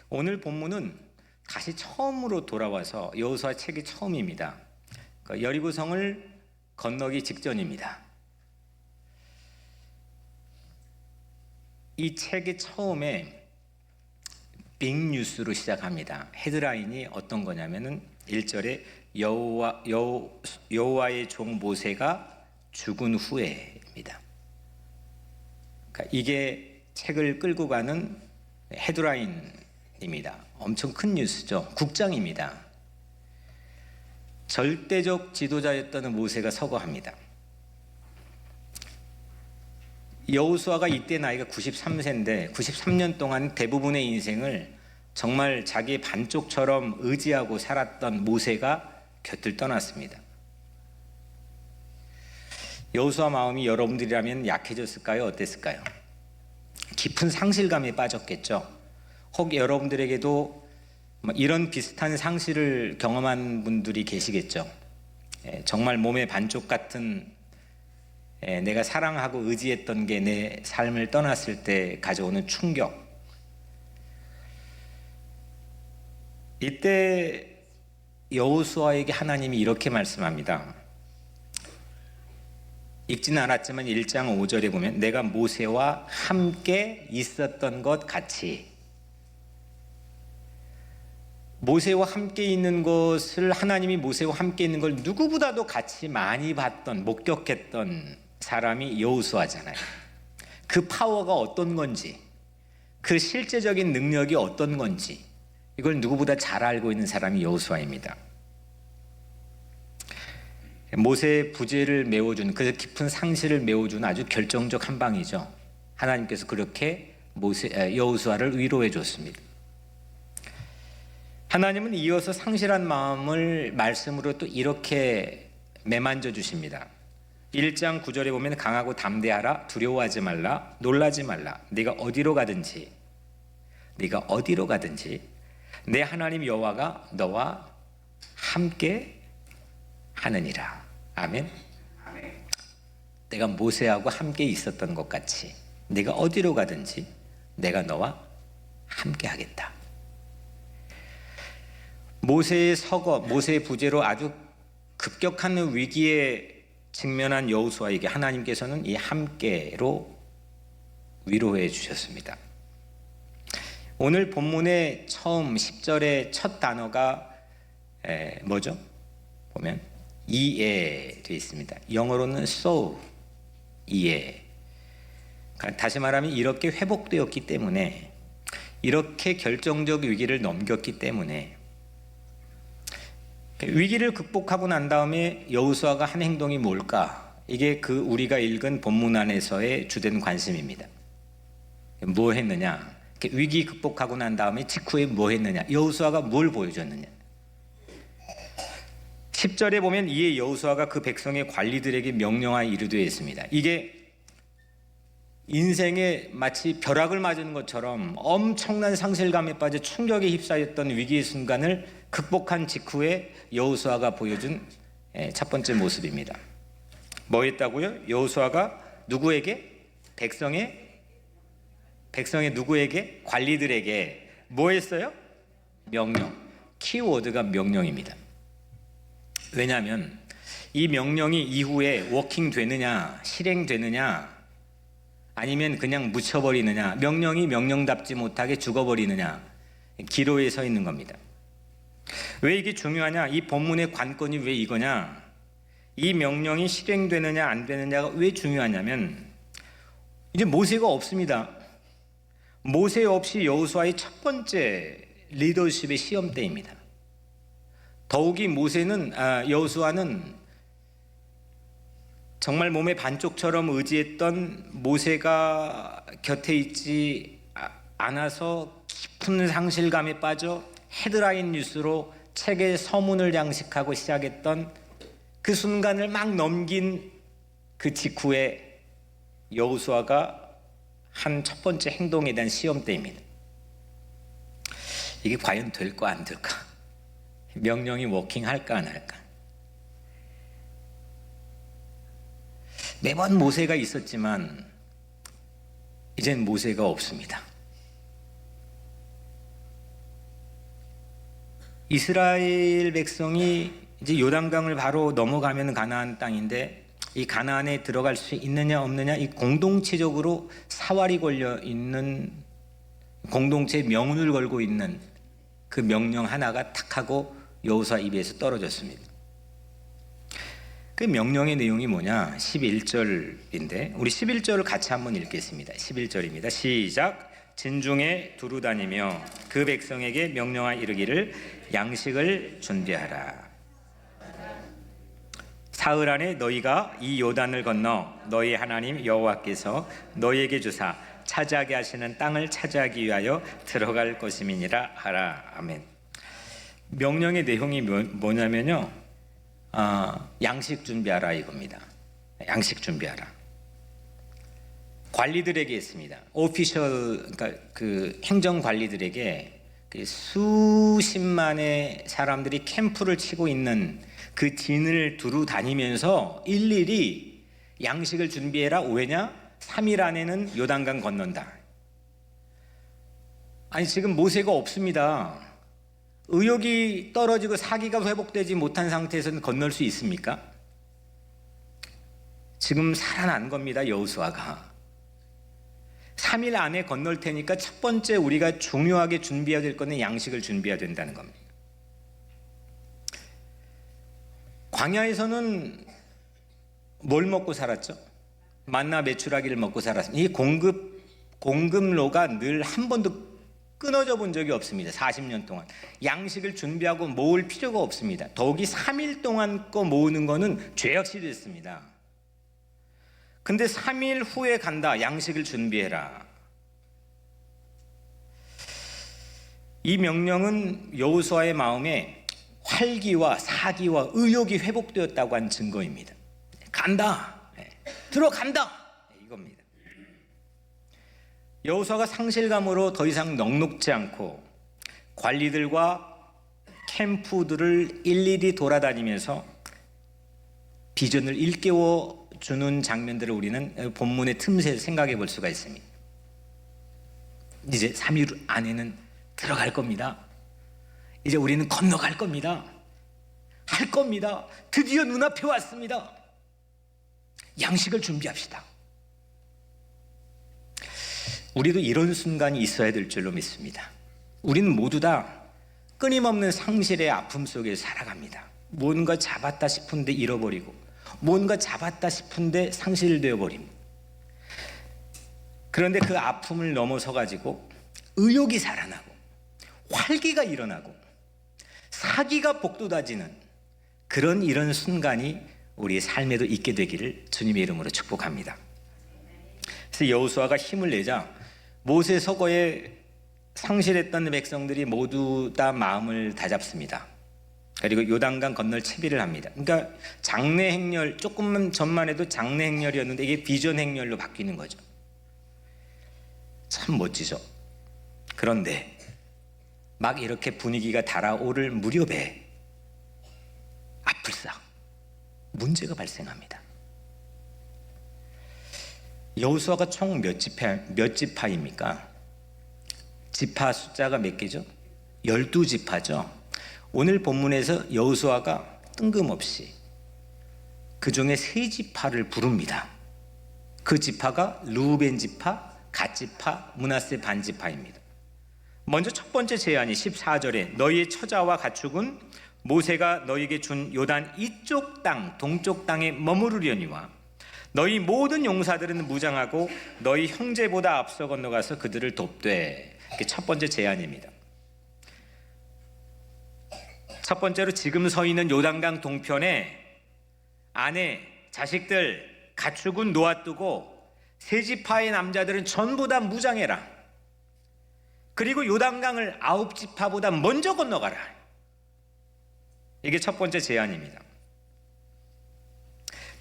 오늘 본문은 다시 처음으로 돌아와서 여호수아 책이 처음입니다. 여리고성을 건너기 직전입니다. 이 책이 처음에 빅뉴스로 시작합니다. 헤드라인이 어떤 거냐면은 1절에 여호와의 종 모세가 죽은 후에입니다. 그러니까 이게 책을 끌고 가는 헤드라인입니다. 엄청 큰 뉴스죠. 국장입니다. 절대적 지도자였던 모세가 서거합니다. 여호수아가 이때 나이가 93세인데 93년 동안 대부분의 인생을 정말 자기 반쪽처럼 의지하고 살았던 모세가 곁을 떠났습니다. 여호수아 마음이 여러분들이라면 약해졌을까요? 어땠을까요? 깊은 상실감에 빠졌겠죠. 혹 여러분들에게도 이런 비슷한 상실을 경험한 분들이 계시겠죠. 정말 몸의 반쪽 같은 내가 사랑하고 의지했던 게 내 삶을 떠났을 때 가져오는 충격. 이때 여호수아에게 하나님이 이렇게 말씀합니다. 읽지는 않았지만 1장 5절에 보면 내가 모세와 함께 있었던 것 같이, 모세와 함께 있는 것을, 하나님이 모세와 함께 있는 걸 누구보다도 같이 많이 봤던, 목격했던 사람이 여호수아잖아요. 그 파워가 어떤 건지, 그 실제적인 능력이 어떤 건지 이걸 누구보다 잘 알고 있는 사람이 여호수아입니다. 모세의 부재를 메워준, 그 깊은 상실을 메워준 아주 결정적 한 방이죠. 하나님께서 그렇게 여호수아를 위로해 줬습니다. 하나님은 이어서 상실한 마음을 말씀으로 또 이렇게 매만져 주십니다. 1장 9절에 보면 강하고 담대하라, 두려워하지 말라, 놀라지 말라. 네가 어디로 가든지 내 하나님 여호와가 너와 함께 하느니라. 아멘. 내가 모세하고 함께 있었던 것 같이 네가 어디로 가든지 내가 너와 함께 하겠다. 모세의 서거, 모세의 부재로 아주 급격한 위기에 직면한 여호수아에게 하나님께서는 이 함께로 위로해 주셨습니다. 오늘 본문의 처음 10절의 첫 단어가 뭐죠? 보면 이에 되어 있습니다. 영어로는 so, 이에. 다시 말하면 이렇게 회복되었기 때문에, 이렇게 결정적 위기를 넘겼기 때문에, 위기를 극복하고 난 다음에 여호수아가 한 행동이 뭘까? 이게 우리가 읽은 본문 안에서의 주된 관심입니다. 뭐 했느냐? 위기 극복하고 난 다음에 직후에 뭐 했느냐? 여호수아가 뭘 보여줬느냐? 10절에 보면 이에 여호수아가 그 백성의 관리들에게 명령하여 이르되 했습니다. 이게 인생에 마치 벼락을 맞은 것처럼 엄청난 상실감에 빠져 충격에 휩싸였던 위기의 순간을 극복한 직후에 여호수아가 보여준 첫 번째 모습입니다. 뭐 했다고요? 여호수아가 누구에게? 백성의 누구에게? 관리들에게 뭐 했어요? 명령. 키워드가 명령입니다. 왜냐하면 이 명령이 이후에 워킹 되느냐, 실행되느냐, 아니면 그냥 묻혀버리느냐, 명령이 명령답지 못하게 죽어버리느냐, 기로에 서 있는 겁니다. 왜 이게 중요하냐? 이 본문의 관건이 왜 이거냐? 이 명령이 실행되느냐 안 되느냐가 왜 중요하냐면, 이제 모세가 없습니다. 모세 없이 여호수아의 첫 번째 리더십의 시험대입니다. 더욱이 여호수아는 정말 몸의 반쪽처럼 의지했던 모세가 곁에 있지 않아서 깊은 상실감에 빠져 헤드라인 뉴스로 책의 서문을 장식하고 시작했던 그 순간을 막 넘긴 그 직후에 여호수아가 한 첫 번째 행동에 대한 시험대입니다. 이게 과연 될까 안 될까? 명령이 워킹할까 안 할까? 매번 모세가 있었지만 이젠 모세가 없습니다. 이스라엘 백성이 이제 요단강을 바로 넘어가면 가나안 땅인데 이 가나안에 들어갈 수 있느냐 없느냐 이 공동체적으로 사활이 걸려 있는 공동체의 명운을 걸고 있는 그 명령 하나가 탁 하고 여호수아 입에서 떨어졌습니다. 그 명령의 내용이 뭐냐? 11절인데 우리 11절을 같이 한번 읽겠습니다. 11절입니다. 시작. 진중에 두루 다니며 그 백성에게 명령하 이르기를 양식을 준비하라. 사흘 안에 너희가 이 요단을 건너 너희 하나님 여호와께서 너희에게 주사 차지하게 하시는 땅을 차지하기 위하여 들어갈 것임이니라 하라. 아멘. 명령의 내용이 뭐냐면요, 양식 준비하라 이겁니다. 양식 준비하라. 관리들에게 했습니다. 오피셜, 그러니까 그 행정 관리들에게 그 수십만의 사람들이 캠프를 치고 있는 그 진을 두루 다니면서 일일이 양식을 준비해라. 왜냐? 3일 안에는 요단강 건넌다. 아니 지금 모세가 없습니다. 의욕이 떨어지고 사기가 회복되지 못한 상태에서는 건널 수 있습니까? 지금 살아난 겁니다. 여호수아가 3일 안에 건널 테니까 첫 번째 우리가 중요하게 준비해야 될 것은 양식을 준비해야 된다는 겁니다. 광야에서는 뭘 먹고 살았죠? 만나 메추라기를 먹고 살았습니다. 이 공급로가 늘 한 번도 끊어져 본 적이 없습니다. 40년 동안 양식을 준비하고 모을 필요가 없습니다. 더욱이 3일 동안 거 모으는 거는 죄악시 됐습니다. 근데 3일 후에 간다. 양식을 준비해라. 이 명령은 여호수아의 마음에 활기와 사기와 의욕이 회복되었다고 한 증거입니다. 간다. 들어간다. 이겁니다. 여호수아가 상실감으로 더 이상 넉넉지 않고 관리들과 캠프들을 일일이 돌아다니면서 비전을 일깨워 주는 장면들을 우리는 본문의 틈새에서 생각해 볼 수가 있습니다. 이제 3일 안에는 들어갈 겁니다. 이제 우리는 건너갈 겁니다. 할 겁니다. 드디어 눈앞에 왔습니다. 양식을 준비합시다. 우리도 이런 순간이 있어야 될 줄로 믿습니다. 우리는 모두 다 끊임없는 상실의 아픔 속에 살아갑니다. 뭔가 잡았다 싶은데 잃어버리고 뭔가 잡았다 싶은데 상실되어 버립니다. 그런데 그 아픔을 넘어서 가지고 의욕이 살아나고 활기가 일어나고 사기가 복돋아지는 그런 이런 순간이 우리의 삶에도 있게 되기를 주님의 이름으로 축복합니다. 그래서 여호수아가 힘을 내자 모세 서거에 상실했던 백성들이 모두 다 마음을 다잡습니다. 그리고 요단강 건널 채비를 합니다. 그러니까 장래 행렬, 조금만 전만 해도 장래 행렬이었는데 이게 비전 행렬로 바뀌는 거죠. 참 멋지죠. 그런데 막 이렇게 분위기가 달아오를 무렵에 아플싸 문제가 발생합니다. 여호수아가 총 몇 지파입니까? 지파 숫자가 몇 개죠? 12지파죠. 오늘 본문에서 여호수아가 뜬금없이 그 중에 3지파를 부릅니다. 그 지파가 르우벤 지파, 갓 지파, 므낫세 반 지파입니다. 먼저 첫 번째 제안이 14절에 너희의 처자와 가축은 모세가 너희에게 준 요단 이쪽 땅, 동쪽 땅에 머무르려니와 너희 모든 용사들은 무장하고 너희 형제보다 앞서 건너가서 그들을 돕되. 이게 첫 번째 제안입니다. 첫 번째로 지금 서 있는 요단강 동편에 아내, 자식들, 가축은 놓아두고 3지파의 남자들은 전부 다 무장해라. 그리고 요단강을 9지파보다 먼저 건너가라. 이게 첫 번째 제안입니다.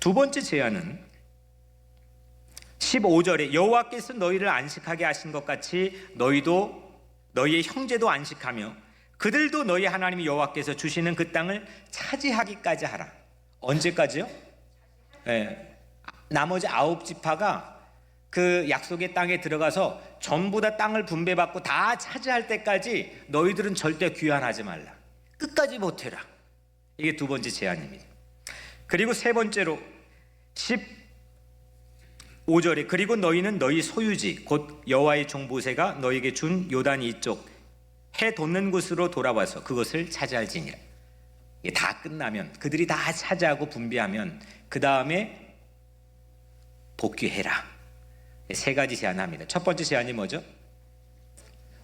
두 번째 제안은 15절에 여호와께서 너희를 안식하게 하신 것 같이 너희도 너희의 형제도 안식하며 그들도 너희 하나님 여호와께서 주시는 그 땅을 차지하기까지 하라. 언제까지요? 나머지 9지파가 그 약속의 땅에 들어가서 전부 다 땅을 분배받고 다 차지할 때까지 너희들은 절대 귀환하지 말라. 끝까지 버텨라. 이게 두 번째 제안입니다. 그리고 세 번째로 15절에 그리고 너희는 너희 소유지 곧 여호와의 종 모세가 너희에게 준 요단 이쪽 해 돋는 곳으로 돌아와서 그것을 차지할지니라. 이게 다 끝나면 그들이 다 차지하고 분배하면 그 다음에 복귀해라. 세 가지 제안합니다. 첫 번째 제안이 뭐죠?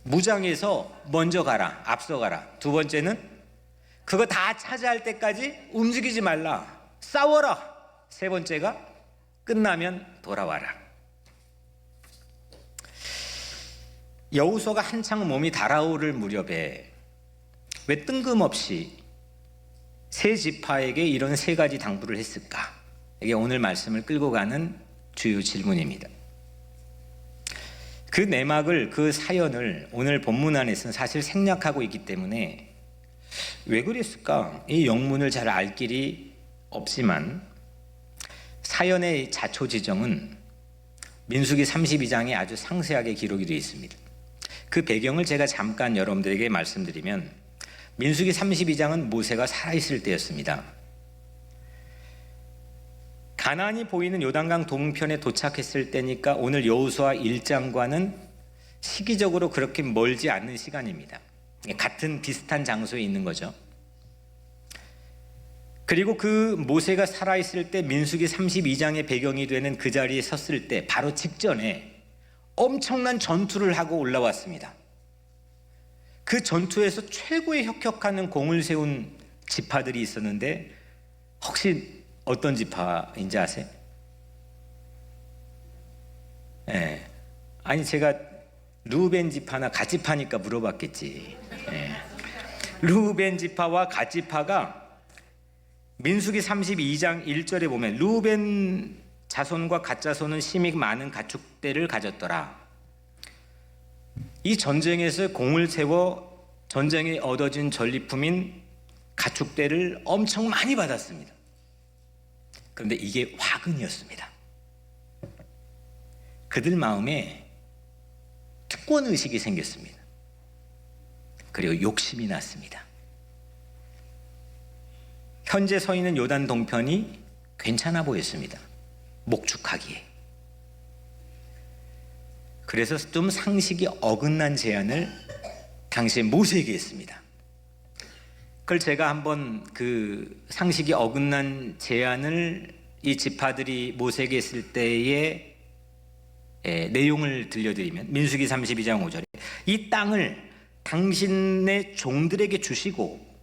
무장해서 먼저 가라, 앞서가라. 두 번째는 그거 다 차지할 때까지 움직이지 말라, 싸워라. 세 번째가 끝나면 돌아와라. 여호수아가 한창 몸이 달아오를 무렵에 왜 뜬금없이 세 지파에게 이런 세 가지 당부를 했을까? 이게 오늘 말씀을 끌고 가는 주요 질문입니다. 그 내막을, 그 사연을 오늘 본문 안에서는 사실 생략하고 있기 때문에 왜 그랬을까? 이 영문을 잘 알 길이 없지만 사연의 자초지정은 민수기 32장에 아주 상세하게 기록이 되어 있습니다. 그 배경을 제가 잠깐 여러분들에게 말씀드리면 민수기 32장은 모세가 살아있을 때였습니다. 가나안이 보이는 요단강 동편에 도착했을 때니까 오늘 여호수아 1장과는 시기적으로 그렇게 멀지 않는 시간입니다. 같은 비슷한 장소에 있는 거죠. 그리고 그 모세가 살아있을 때 민수기 32장의 배경이 되는 그 자리에 섰을 때 바로 직전에 엄청난 전투를 하고 올라왔습니다. 그 전투에서 최고의 혁혁하는 공을 세운 지파들이 있었는데 혹시 어떤 지파인지 아세요? 네. 아니 제가 르우벤 지파나 갓 지파니까 물어봤겠지. 네. 르우벤 지파와 갓 지파가 민수기 32장 1절에 보면 르우벤 자손과 갓 자손은 심히 많은 가축대를 가졌더라. 이 전쟁에서 공을 세워 전쟁에 얻어진 전리품인 가축대를 엄청 많이 받았습니다. 그런데 이게 화근이었습니다. 그들 마음에 특권의식이 생겼습니다. 그리고 욕심이 났습니다. 현재 서 있는 요단 동편이 괜찮아 보였습니다. 목축하기에. 그래서 좀 상식이 어긋난 제안을 당시에 모세에게 했습니다. 그걸 제가 한번 그 상식이 어긋난 제안을 이 지파들이 모세에게 했을 때의 내용을 들려드리면 민수기 32장 5절에 이 땅을 당신의 종들에게 주시고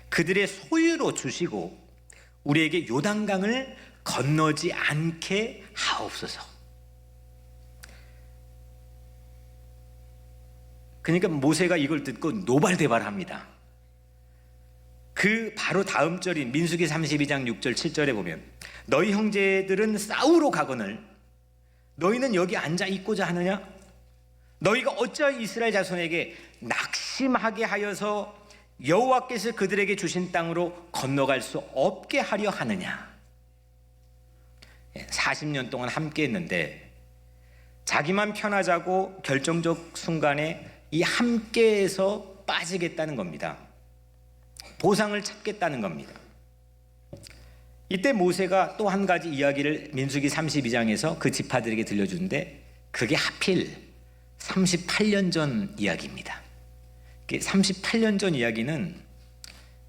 그들의 소유로 주시고 우리에게 요단강을 건너지 않게 하옵소서. 그러니까 모세가 이걸 듣고 노발대발합니다. 그 바로 다음 절인 민수기 32장 6절 7절에 보면 너희 형제들은 싸우러 가거늘 너희는 여기 앉아 있고자 하느냐? 너희가 어찌하여 이스라엘 자손에게 낙심하게 하여서 여호와께서 그들에게 주신 땅으로 건너갈 수 없게 하려 하느냐? 40년 동안 함께 했는데 자기만 편하자고 결정적 순간에 이 함께에서 빠지겠다는 겁니다. 보상을 찾겠다는 겁니다. 이때 모세가 또 한 가지 이야기를 민수기 32장에서 그 지파들에게 들려주는데 그게 하필 38년 전 이야기입니다. 38년 전 이야기는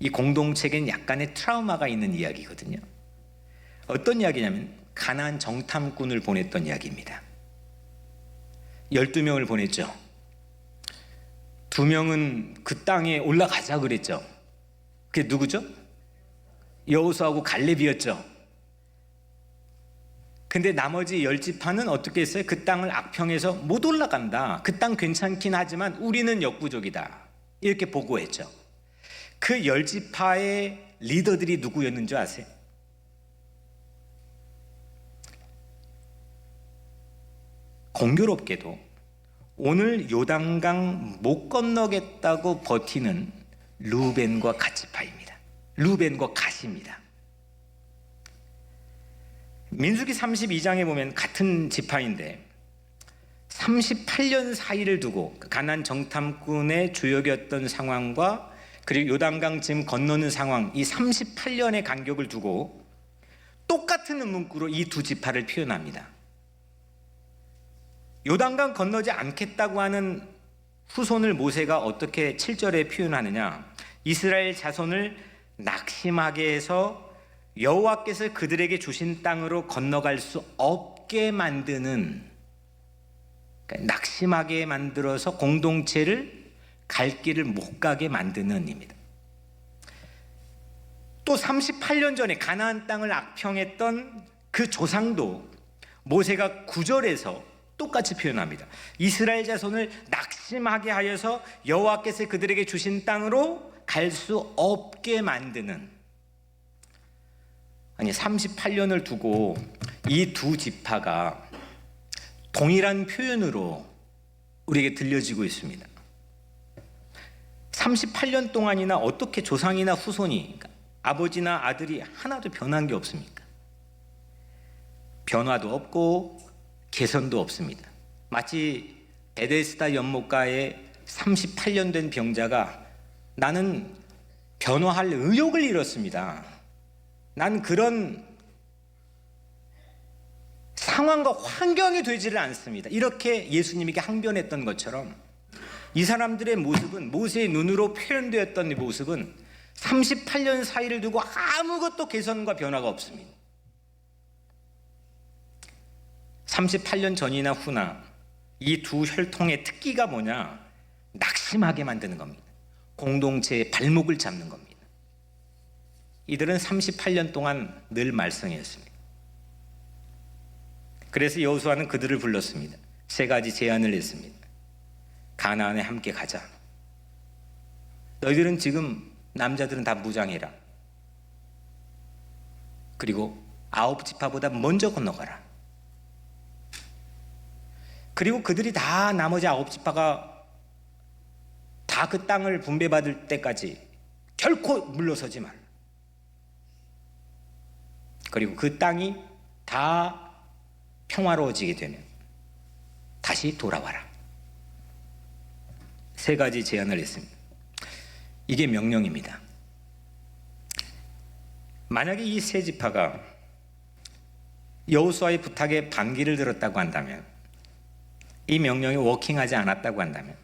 이 공동체에는 약간의 트라우마가 있는 이야기거든요. 어떤 이야기냐면 가나안 정탐꾼을 보냈던 이야기입니다. 12명을 보냈죠. 2명은 그 땅에 올라가자 그랬죠. 그게 누구죠? 여호수아하고 갈렙이었죠. 근데 나머지 10지파는 어떻게 했어요? 그 땅을 악평해서 못 올라간다. 그 땅 괜찮긴 하지만 우리는 역부족이다. 이렇게 보고했죠. 그 10지파의 리더들이 누구였는 줄 아세요? 공교롭게도 오늘 요단강 못 건너겠다고 버티는 르우벤과 갓 지파입니다. 르우벤과 갓입니다. 민수기 32장에 보면 같은 지파인데 38년 사이를 두고 가나안 정탐꾼의 주역이었던 상황과 그리고 요단강 지금 건너는 상황, 이 38년의 간격을 두고 똑같은 문구로 이 두 지파를 표현합니다. 요단강 건너지 않겠다고 하는 후손을 모세가 어떻게 7절에 표현하느냐? 이스라엘 자손을 낙심하게 해서 여호와께서 그들에게 주신 땅으로 건너갈 수 없게 만드는, 그러니까 낙심하게 만들어서 공동체를 갈 길을 못 가게 만드는 입니다. 또 38년 전에 가나안 땅을 악평했던 그 조상도 모세가 9절에서 똑같이 표현합니다. 이스라엘 자손을 낙심하게 하여서 여호와께서 그들에게 주신 땅으로 갈 수 없게 만드는, 아니 38년을 두고 이 두 지파가 동일한 표현으로 우리에게 들려지고 있습니다. 38년 동안이나 어떻게 조상이나 후손이, 아버지나 아들이 하나도 변한 게 없습니까? 변화도 없고 개선도 없습니다. 마치 베데스다 연못가에 38년 된 병자가 나는 변화할 의욕을 잃었습니다. 난 그런 상황과 환경이 되지를 않습니다. 이렇게 예수님에게 항변했던 것처럼 이 사람들의 모습은, 모세의 눈으로 표현되었던 이 모습은 38년 사이를 두고 아무것도 개선과 변화가 없습니다. 38년 전이나 후나 이 두 혈통의 특기가 뭐냐? 낙심하게 만드는 겁니다. 공동체의 발목을 잡는 겁니다. 이들은 38년 동안 늘 말썽이었습니다. 그래서 여호수아는 그들을 불렀습니다. 세 가지 제안을 했습니다. 가나안에 함께 가자. 너희들은 지금 남자들은 다 무장해라. 그리고 9지파보다 먼저 건너가라. 그리고 그들이 다 나머지 9지파가 다 그 땅을 분배받을 때까지 결코 물러서지 말라. 그리고 그 땅이 다 평화로워지게 되면 다시 돌아와라. 세 가지 제안을 했습니다. 이게 명령입니다. 만약에 이 세 지파가 여호수아의 부탁에 반기를 들었다고 한다면, 이 명령이 워킹하지 않았다고 한다면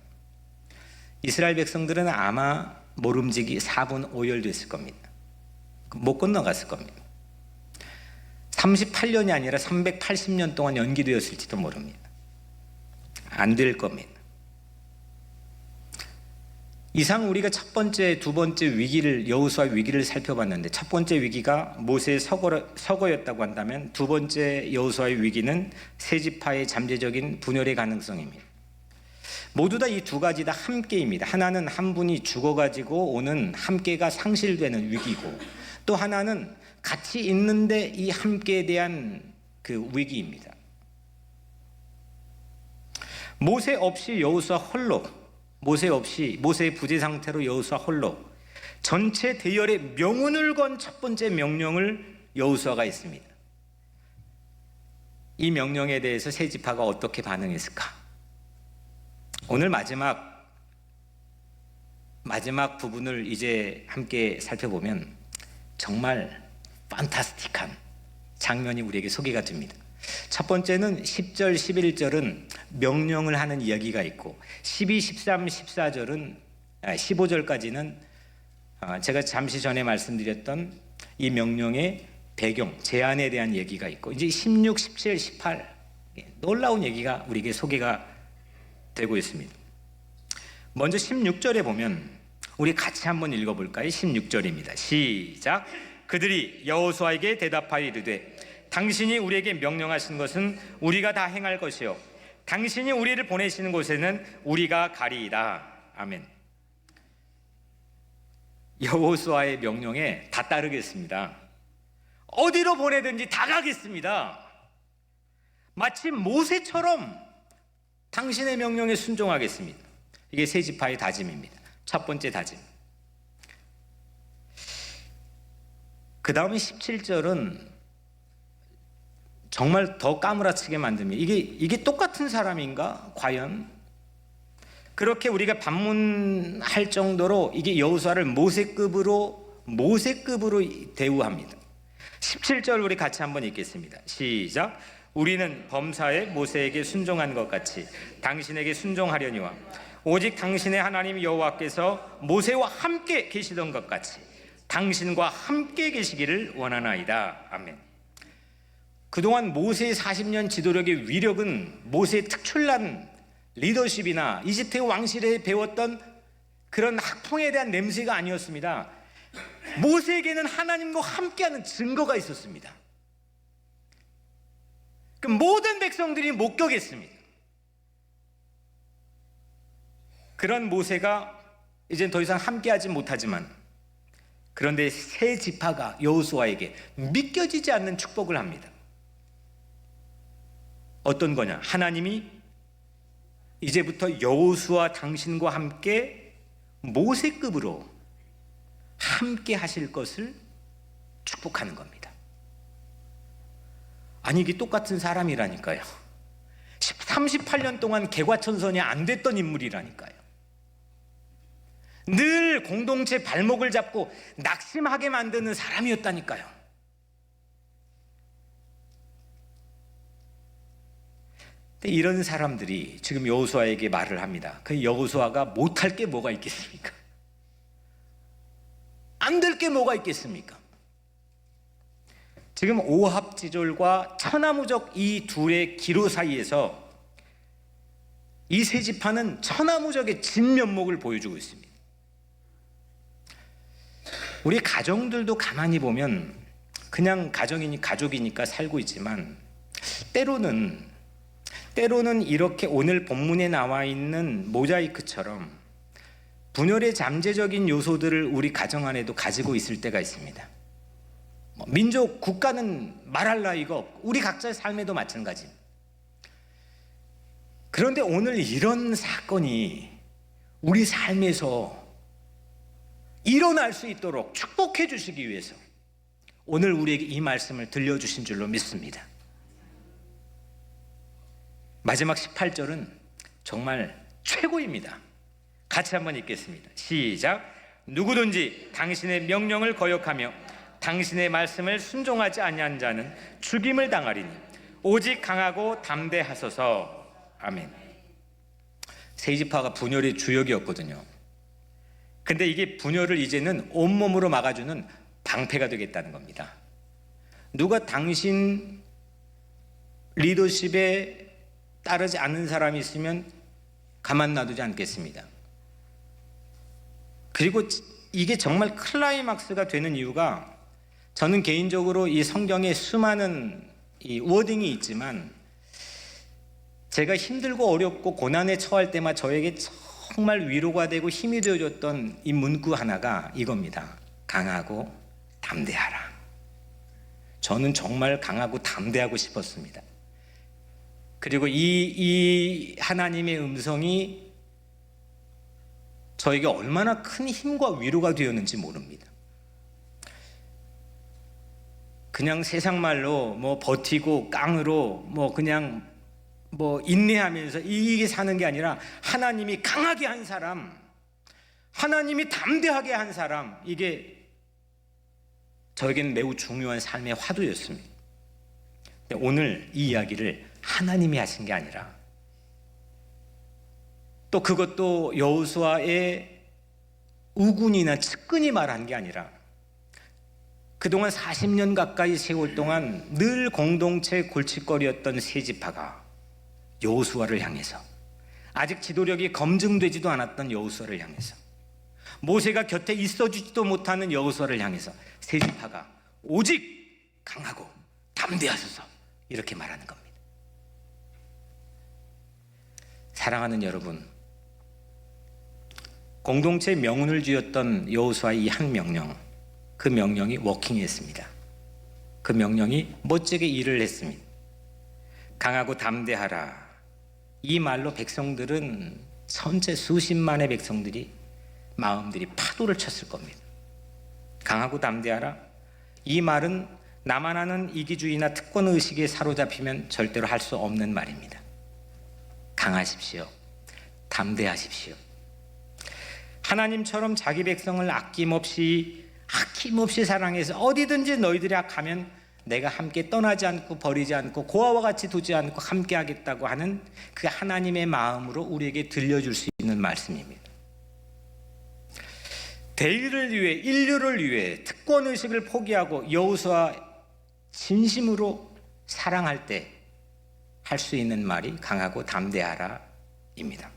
이스라엘 백성들은 아마 모름지기 4분 5열 됐을 겁니다. 못 건너갔을 겁니다. 38년이 아니라 380년 동안 연기되었을지도 모릅니다. 안 될 겁니다. 이상 우리가 첫 번째, 두 번째 위기를, 여호수아 위기를 살펴봤는데, 첫 번째 위기가 모세의 서거였다고 한다면 두 번째 여호수아의 위기는 세 지파의 잠재적인 분열의 가능성입니다. 모두 다 이 두 가지 다 함께입니다. 하나는 한 분이 죽어가지고 오는 함께가 상실되는 위기고, 또 하나는 같이 있는데 이 함께에 대한 그 위기입니다. 모세 없이 여호수아 홀로, 모세 없이, 모세의 부재 상태로 여호수아 홀로 전체 대열의 명운을 건 첫 번째 명령을 여호수아가 했습니다. 이 명령에 대해서 세 지파가 어떻게 반응했을까? 오늘 마지막 부분을 이제 함께 살펴보면 정말 판타스틱한 장면이 우리에게 소개가 됩니다. 첫 번째는 10절, 11절은 명령을 하는 이야기가 있고, 12, 13, 14절은 15절까지는 제가 잠시 전에 말씀드렸던 이 명령의 배경, 제안에 대한 얘기가 있고, 이제 16, 17, 18 놀라운 얘기가 우리에게 소개가 되고 있습니다. 먼저 16절에 보면 우리 같이 한번 읽어볼까요? 16절입니다. 시작. 그들이 여호수아에게 대답하여 이르되 당신이 우리에게 명령하신 것은 우리가 다 행할 것이요 당신이 우리를 보내시는 곳에는 우리가 가리이다. 아멘. 여호수아의 명령에 다 따르겠습니다. 어디로 보내든지 다 가겠습니다. 마치 모세처럼 당신의 명령에 순종하겠습니다. 이게 세 지파의 다짐입니다. 첫 번째 다짐. 그 다음에 17절은 정말 더 까무라치게 만듭니다. 이게 똑같은 사람인가? 과연? 그렇게 우리가 반문할 정도로 이게 여호수아를 모세급으로 대우합니다. 17절 우리 같이 한번 읽겠습니다. 시작. 우리는 범사에 모세에게 순종한 것 같이 당신에게 순종하려니와 오직 당신의 하나님 여호와께서 모세와 함께 계시던 것 같이 당신과 함께 계시기를 원하나이다. 아멘. 그동안 모세의 40년 지도력의 위력은 모세의 특출난 리더십이나 이집트 왕실에 배웠던 그런 학풍에 대한 냄새가 아니었습니다. 모세에게는 하나님과 함께하는 증거가 있었습니다. 그 모든 백성들이 목격했습니다. 그런 모세가 이젠 더 이상 함께하지 못하지만, 그런데 세 지파가 여호수아에게 믿겨지지 않는 축복을 합니다. 어떤 거냐? 하나님이 이제부터 여호수아 당신과 함께 모세급으로 함께 하실 것을 축복하는 겁니다. 아니, 이게 똑같은 사람이라니까요. 38년 동안 개과천선이 안 됐던 인물이라니까요. 늘 공동체 발목을 잡고 낙심하게 만드는 사람이었다니까요. 근데 이런 사람들이 지금 여호수아에게 말을 합니다. 그 여호수아가 못할 게 뭐가 있겠습니까? 안 될 게 뭐가 있겠습니까? 지금 오합지졸과 천하무적 이 둘의 기로 사이에서 이 세 지파는 천하무적의 진면목을 보여주고 있습니다. 우리 가정들도 가만히 보면 그냥 가족이니까 살고 있지만 때로는 이렇게 오늘 본문에 나와 있는 모자이크처럼 분열의 잠재적인 요소들을 우리 가정 안에도 가지고 있을 때가 있습니다. 민족, 국가는 말할 나위가 없고 우리 각자의 삶에도 마찬가지입니다. 그런데 오늘 이런 사건이 우리 삶에서 일어날 수 있도록 축복해 주시기 위해서 오늘 우리에게 이 말씀을 들려주신 줄로 믿습니다. 마지막 18절은 정말 최고입니다. 같이 한번 읽겠습니다. 시작. 누구든지 당신의 명령을 거역하며 당신의 말씀을 순종하지 아니한 자는 죽임을 당하리니 오직 강하고 담대하소서. 아멘. 세 지파가 분열의 주역이었거든요. 근데 이게 분열을 이제는 온몸으로 막아주는 방패가 되겠다는 겁니다. 누가 당신 리더십에 따르지 않는 사람이 있으면 가만 놔두지 않겠습니다. 그리고 이게 정말 클라이막스가 되는 이유가, 저는 개인적으로 이 성경에 수많은 이 워딩이 있지만 제가 힘들고 어렵고 고난에 처할 때마다 저에게 정말 위로가 되고 힘이 되어줬던 이 문구 하나가 이겁니다. 강하고 담대하라. 저는 정말 강하고 담대하고 싶었습니다. 그리고 이 하나님의 음성이 저에게 얼마나 큰 힘과 위로가 되었는지 모릅니다. 그냥 세상 말로 버티고 깡으로 그냥 인내하면서 이게 사는 게 아니라 하나님이 강하게 한 사람, 하나님이 담대하게 한 사람, 이게 저에게는 매우 중요한 삶의 화두였습니다. 근데 오늘 이 이야기를 하나님이 하신 게 아니라, 또 그것도 여호수아의 우군이나 측근이 말한 게 아니라, 그동안 40년 가까이 세월 동안 늘 공동체 골칫거리였던 세 지파가 여호수아를 향해서, 아직 지도력이 검증되지도 않았던 여호수아를 향해서, 모세가 곁에 있어주지도 못하는 여호수아를 향해서 세 지파가 오직 강하고 담대하소서 이렇게 말하는 겁니다. 사랑하는 여러분, 공동체의 명운을 쥐었던 여호수아의 이 한 명령, 그 명령이 워킹했습니다. 그 명령이 멋지게 일을 했습니다. 강하고 담대하라. 이 말로 백성들은, 전체 수십만의 백성들이 마음들이 파도를 쳤을 겁니다. 강하고 담대하라. 이 말은 나만 아는 이기주의나 특권의식에 사로잡히면 절대로 할 수 없는 말입니다. 강하십시오. 담대하십시오. 하나님처럼 자기 백성을 아낌없이 사랑해서 어디든지 너희들이 가면 내가 함께 떠나지 않고 버리지 않고 고아와 같이 두지 않고 함께 하겠다고 하는 그 하나님의 마음으로 우리에게 들려줄 수 있는 말씀입니다. 대의를 위해, 인류를 위해 특권의식을 포기하고 여호수아 진심으로 사랑할 때 할 수 있는 말이 강하고 담대하라 입니다.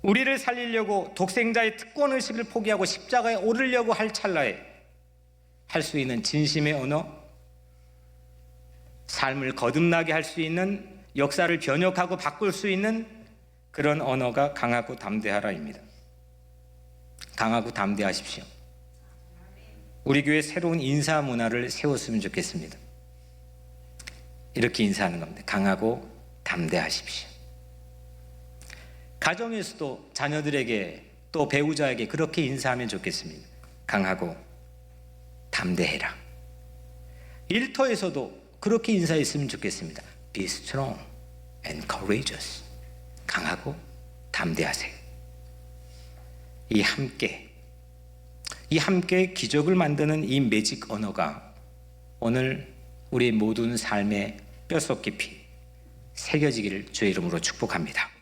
우리를 살리려고 독생자의 특권의식을 포기하고 십자가에 오르려고 할 찰나에 할 수 있는 진심의 언어, 삶을 거듭나게 할 수 있는, 역사를 변혁하고 바꿀 수 있는 그런 언어가 강하고 담대하라입니다. 강하고 담대하십시오. 우리 교회 새로운 인사 문화를 세웠으면 좋겠습니다. 이렇게 인사하는 겁니다. 강하고 담대하십시오. 가정에서도 자녀들에게 또 배우자에게 그렇게 인사하면 좋겠습니다. 강하고 담대해라. 일터에서도 그렇게 인사했으면 좋겠습니다. Be strong and courageous. 강하고 담대하세요. 이 함께 기적을 만드는 이 매직 언어가 오늘 우리 모든 삶의 뼛속 깊이 새겨지기를 주의 이름으로 축복합니다.